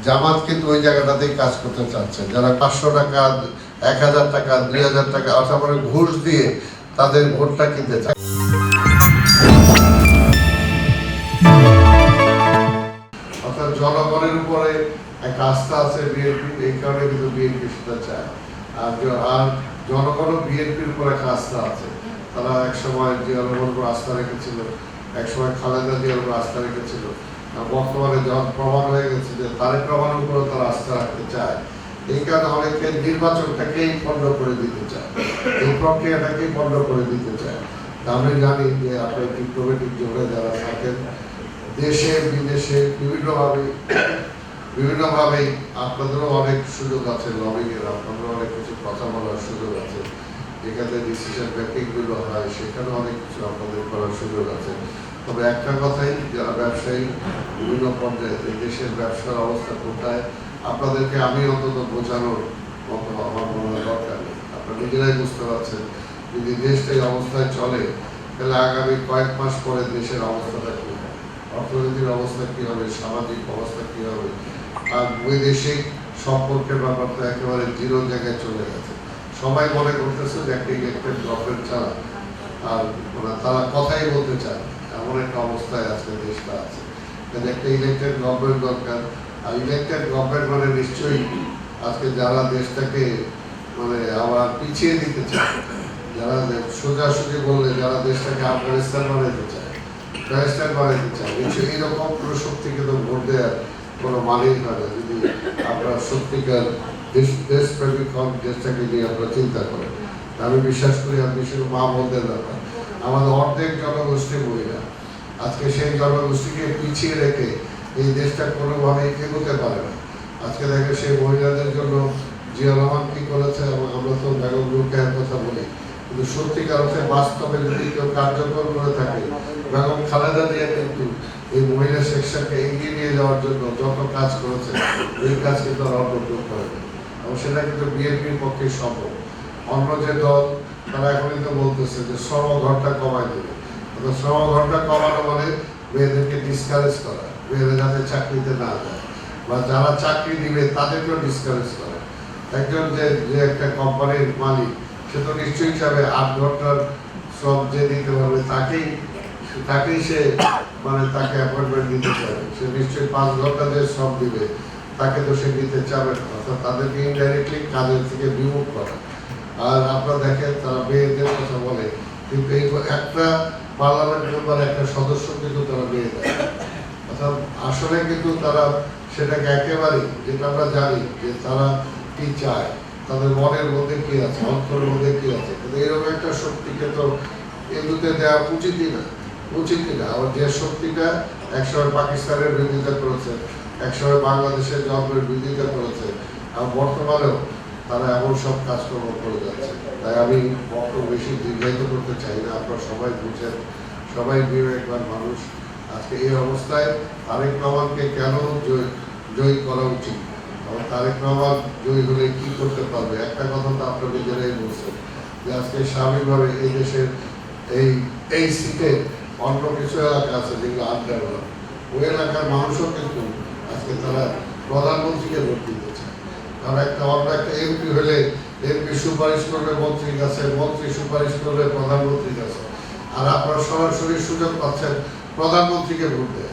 জামাত কিন্তু ওই জায়গাটাতেই কাজ করতে চাচ্ছে, যারা 500 টাকা 1000 টাকা 2000 টাকা অথবা ঘুষ দিয়ে তাদের ভোটটা কিনতে চায়। অর্থাৎ জনগণের উপরে একটা আস্থা আছে বিএনপি, এই কারণে কিন্তু বিএনপি সেটা চায়। আর জনগণও বিএনপির উপর একটা আস্থা আছে। তারা একসময় জিয়াউর রহমানের উপর আস্থা রেখেছিল, একসময় খালেদা জিয়ার উপর আস্থা রেখেছিল। বর্তমানে যখন প্রমাণ হয়ে গেছে যে তারেক রহমানের উপর তারা আস্থা রাখতে চায়, এই কারণে অনেকে নির্বাচনটাকেই বন্ধ করে দিতে চায়, এই প্রক্রিয়াটাকেই বন্ধ করে দিতে চায়। আমি জানি যে আপনার ডিপ্লোম্যাটিক জোনে যারা থাকেন দেশে বিদেশে বিভিন্নভাবে আপনাদেরও অনেক সুযোগ আছে, লবিংয়ের আপনাদেরও অনেক কিছু কথা বলার সুযোগ আছে, যেখানে ডিসিশন মেকিং গুলো হয় সেখানে অনেক কিছু আপনাদের করার সুযোগ আছে। তবে একটা কথাই, যারা ব্যবসায়ী বিভিন্ন পর্যায়ে দেশের ব্যবসার অবস্থা কোথায় আপনাদেরকে আমি অন্তত বোঝানোর মতো আমার মনে হয় দরকার নেই। আপনারা নিজেরাই বুঝতে পারছেন যদি দেশটা এই অবস্থায় চলে তাহলে আগামী কয়েক মাস পরে দেশের অবস্থাটা কি হবে, অর্থনীতির অবস্থা কি হবে, সামাজিক অবস্থা কি হবে। আর বৈদেশিক সম্পর্কের ব্যাপারটা একেবারে জিরো জায়গায় চলে গেছে। সবাই মনে করতেছে যে একটা ইলেকটেড গভর্নমেন্ট ছাড়া আর তারা কথাই বলতে চায়, এমন একটা অবস্থায় আজকে দেশটা আছে। একটা ইলেকটেড গভর্নমেন্ট দরকার। আর ইলেকটেড গভর্নমেন্ট মানে নিশ্চয়ই আজকে যারা দেশটাকে আবার পিছিয়ে দিতে চায়, যারা সোজাসুজি বললে যারা দেশটাকে আফগানিস্তান বানাইতে চায়, পাকিস্তান বানাইতে চায়, নিশ্চয়ই এইরকম কোনো শক্তি কিন্তু ভোট দেওয়ার কোনো মানেই হয় না যদি আপনার সত্যিকার দেশপ্রেমিক হন, দেশটাকে নিয়ে আপনারা চিন্তা করেন। আমি বিশ্বাস করি আর বিশেষ মা বোনদের ব্যাপার, আমাদের অর্ধেক জনগোষ্ঠী মহিলা, আজকে সেই জনগোষ্ঠীকে পিছিয়ে রেখে এই দেশটা কোনোভাবেই এগোতে পারে না। আজকে দেখে সেই মহিলাদের জন্য জিয়া রহমান কি করেছে, এবং আমরা তো বেগম রোকেয়ার কথা বলি, কিন্তু সত্যিকার অর্থে বাস্তবে যদি কেউ কার্যকর করে থাকে বেগম খালেদা জিয়া কিন্তু এই মহিলা সেকশনকে এগিয়ে নিয়ে যাওয়ার জন্য যত কাজ করেছে এই কাজ কিন্তু আর অন্য কেউ করেনি, এবং সেটা কিন্তু বিএনপির পক্ষে সম্ভব। অন্য যে দল তারা এখন কিন্তু বলতেছে যে শ্রম ঘন্টা কমাই দেবে, শ্রম ঘন্টা কমানো মানে মেয়েদেরকে ডিসকারেজ করা, মেয়েদের যাতে চাকরিতে না যায়, বা যারা চাকরি দিবে তাদেরকেও ডিসকারেজ করা। একজন যে একটা কোম্পানির মালিক সে তো নিশ্চয়ই চাবে 8 ঘন্টার শ্রম যে দিতে পারবে তাকেই সে তাকে অ্যাপয়েন্টমেন্ট দিতে চাবে। সে নিশ্চয়ই 5 ঘন্টা যে শ্রম দিবে তাকে তো সে দিতে চাবে না, অর্থাৎ তাদেরকে ইনডাইরেক্টলি কাজের থেকে বিমুখ করা। আর আপনারা দেখেন তারা মেয়েদের কথা বলে, কিন্তু এই একটা পার্লামেন্ট মেম্বার একটা সদস্য কিন্তু তারা মেয়ে দেয়, অর্থাৎ আসলে কিন্তু তারা সেটাকে একেবারেই, যেটা আমরা জানি যে তারা কি চায়, তাদের মনের মধ্যে কি আছে, অন্তরের মধ্যে কি আছে, কিন্তু এরকম একটা শক্তিকে তো এগুতে দেওয়া উচিতই না। আবার যে শক্তিটা একসময় পাকিস্তানের বিরোধিতা করেছে, একসময় বাংলাদেশের জন্মের বিরোধিতা করেছে, আর বর্তমানেও তারা এমন সব কাজকর্ম করে যাচ্ছে। তাই আমি বক্তব্য বেশি দীর্ঘায়িত করতে চাই না, আপনারা সবাই বুঝেন, সবাই বিবেকবান মানুষ। আজকে এই অবস্থায় তারেক রহমানকে কেন জয়ী করা উচিত, এবং তারেক রহমান জয়ী হলে কি করতে পারবে, একটা কথা তো আপনারা নিজেরাই বলছেন যে আজকে স্বাভাবিকভাবে এই দেশের এই সিটে অন্য কিছু এলাকা আছে যেগুলো আনডেভেলপ, ওই এলাকার মানুষও কিন্তু আজকে তারা প্রধানমন্ত্রীকে ভোট দিতে চায়। কারণ অন্য একটা এমপি হলে এমপি সুপারিশ করবে মন্ত্রীর কাছে, মন্ত্রী সুপারিশ করবে প্রধানমন্ত্রীর কাছে, আর আপনারা সরাসরি সুযোগ পাচ্ছেন প্রধানমন্ত্রীকে ভোট দেয়।